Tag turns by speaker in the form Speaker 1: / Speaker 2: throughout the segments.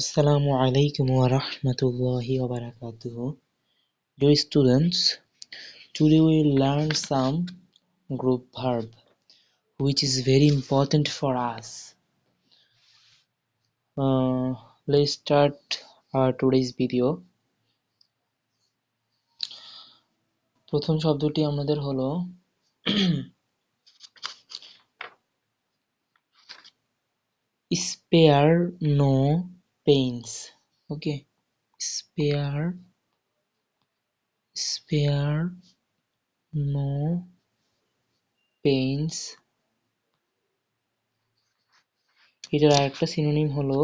Speaker 1: Assalamu alaikum wa rahmatullahi wa barakatuh. Dear students, today we will learn some group verb which is very important for us. Let's start our today's video. প্রথম শব্দটি আমাদের হলো spare no pains. Okay, spare no pains. এটার আরেকটা synonym হলো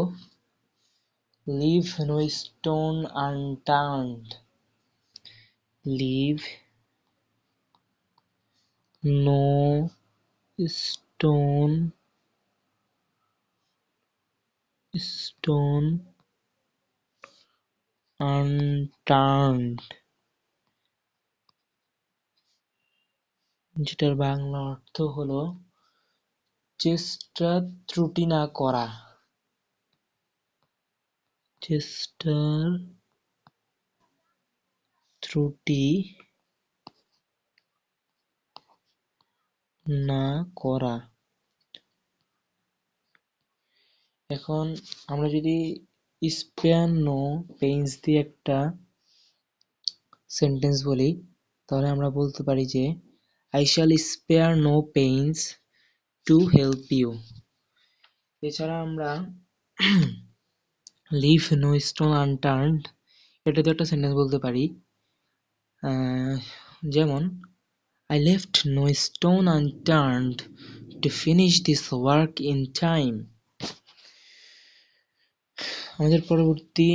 Speaker 1: leave no stone unturned. Leave no stone unturned, যেটার বাংলা অর্থ হলো চেষ্টা ত্রুটি না করা। চেষ্টার ত্রুটি না করা। এখন আমরা যদি স্পেয়ার নো পেইন্স দিয়ে একটা সেন্টেন্স বলি, তাহলে আমরা বলতে পারি যে I shall spare no pains to help you. এছাড়া আমরা leave no stone unturned এটা দিয়ে একটা সেন্টেন্স বলতে পারি, যেমন I left no stone unturned to finish this work in time. আমাদের পরবর্তী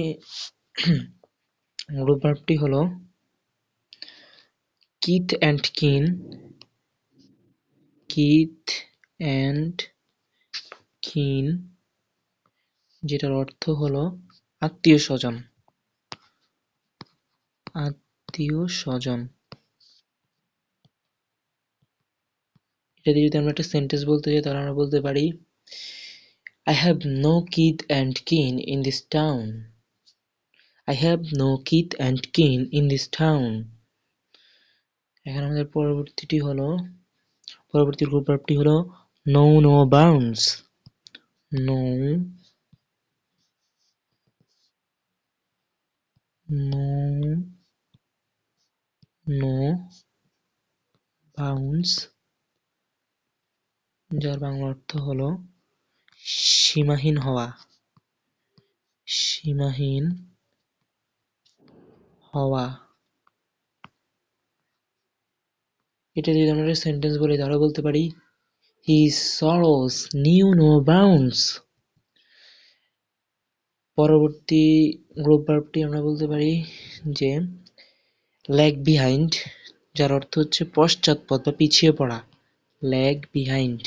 Speaker 1: গ্রুপ ভার্বটি হলো kith and kin. kith and kin, যেটার অর্থ হলো আত্মীয় স্বজন। আত্মীয় স্বজন এটা দিয়ে যদি আমরা একটা সেন্টেন্স বলতে যাই, তাহলে আমরা বলতে পারি I have no kith and kin in this town. I have no kith and kin in this town. এখন আমাদের পরবর্তী গ্রুপ ভার্বটি হলো know no bounds. know no bounds, যার বাংলা অর্থ হলো সীমাহীন হওয়া। সীমাহীন হওয়া এটা যদি আমরা একটা সেন্টেন্স বলি, তাহলে বলতে পারি his sorrows knew no bounds. পরবর্তী গ্রুপ ভার্বটি আমরা বলতে পারি যে lag behind, যার অর্থ হচ্ছে পশ্চাৎপদ বা পিছিয়ে পড়া। lag behind,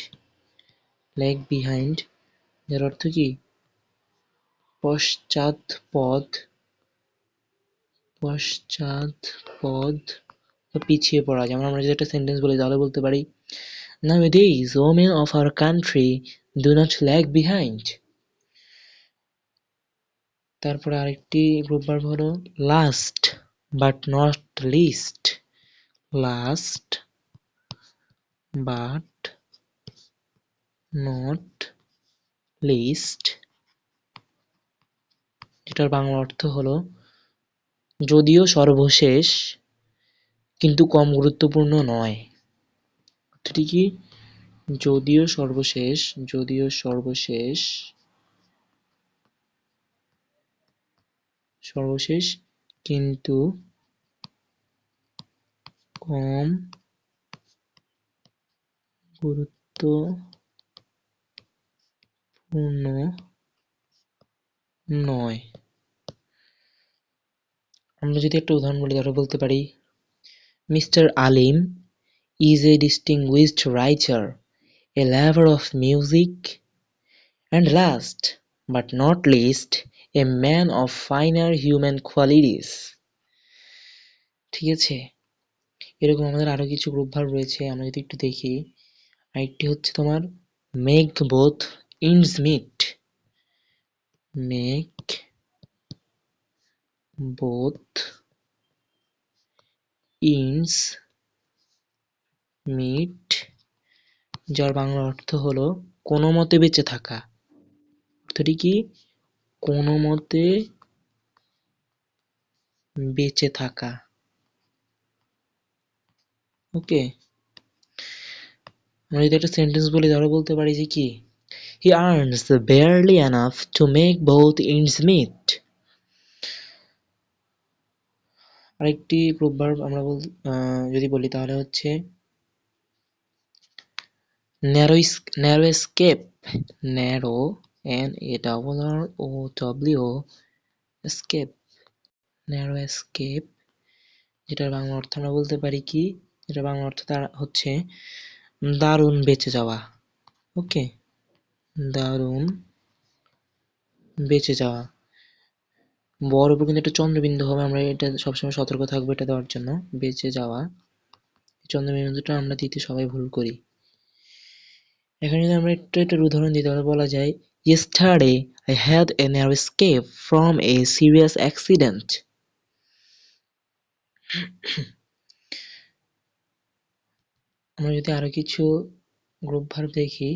Speaker 1: যার অর্থ কি পশ্চাৎপদ বা পিছিয়ে পড়া। যেমন আমরা যদি একটা সেন্টেন্স বলি, তাহলে বলতে পারি nowadays women of our country do not lag behind. তারপরে আরেকটি গ্রুপ ভার্ব হলো last but not least. last but not least, যেটার বাংলা অর্থ হলো যদিও সর্বশেষ কিন্তু কম গুরুত্বপূর্ণ নয়। অর্থটি কি? যদিও সর্বশেষ কিন্তু কম গুরুত্বপূর্ণ নয়। আমরা যদি একটা উদাহরণ বলি, তাহলে বলতে পারি Mr. Alim is a distinguished writer, a lover of music, and last but not least a man of finer human qualities. ঠিক আছে, এরকম আমাদের আরো কিছু গ্রুপ ভার্ব রয়েছে। আমরা যদি একটু দেখি, আরেকটি হচ্ছে তোমার make both ends meet. make both ends meet, যার বাংলা অর্থ হলো কোনো মতে বেঁচে থাকা। অর্থটি কি? কোনো মতে বেঁচে থাকা। ওকে, আমরা যদি একটা সেন্টেন্স বলি তাহলে বলতে পারি যে কি, he earns barely enough to make both ends meet। আরেকটি প্রভার্ব আমরা যদি বলি তাহলে হচ্ছে narrow escape, narrow NARROW escape, narrow escape, যেটার বাংলা অর্থ আমরা বলতে পারি কি, যেটার বাংলা অর্থ তার হচ্ছে দারুণ বেঁচে যাওয়া। ওকে, দারুণ বেঁচে যাওয়া। বর উপর কিন্তু একটা চন্দ্রবিন্দু হবে, আমরা এটা সবসময় সতর্ক থাকবো এটা দেওয়ার জন্য। বেঁচে যাওয়া, চন্দ্রবিন্দুটা আমরা দিতে সবাই ভুল করি। এখানে যদি আমরা একটু উদাহরণ দিই তাহলে বলা যায়, yesterday I had a narrow escape from a serious accident। আমরা যদি আরো কিছু গ্রুপ ভার্ব দেখি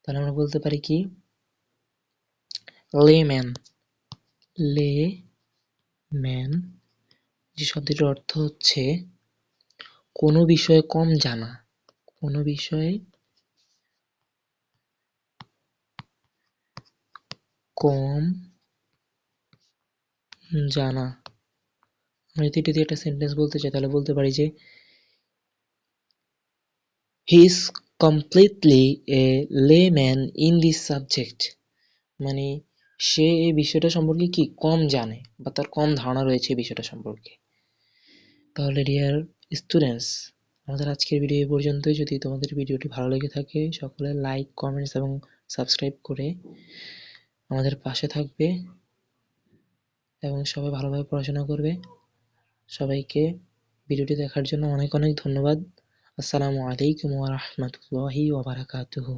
Speaker 1: তাহলে আমরা বলতে পারি কি, layman, layman যে শব্দটির অর্থ হচ্ছে কোনো বিষয়ে কম জানা, কোনো বিষয়ে কম জানা। আমরা যদি এটা দিয়ে একটা সেন্টেন্স বলতে চাই তাহলে বলতে পারি যে he is completely a layman in this subject, মানে সে এই বিষয়টা সম্পর্কে কি কম জানে বা তার কম ধারণা রয়েছে এই বিষয়টা সম্পর্কে। তাহলে ডিয়ার স্টুডেন্টস, আমাদের আজকের ভিডিও এই পর্যন্তই। যদি তোমাদের ভিডিওটি ভালো লেগে থাকে সকলে লাইক, কমেন্টস এবং সাবস্ক্রাইব করে আমাদের পাশে থাকবে এবং সবাই ভালোভাবে পড়াশোনা করবে। সবাইকে ভিডিওটি দেখার জন্য অনেক অনেক ধন্যবাদ। আসসালামু আলাইকুম ওয়া রাহমাতুল্লাহি ওয়া বারাকাতুহু।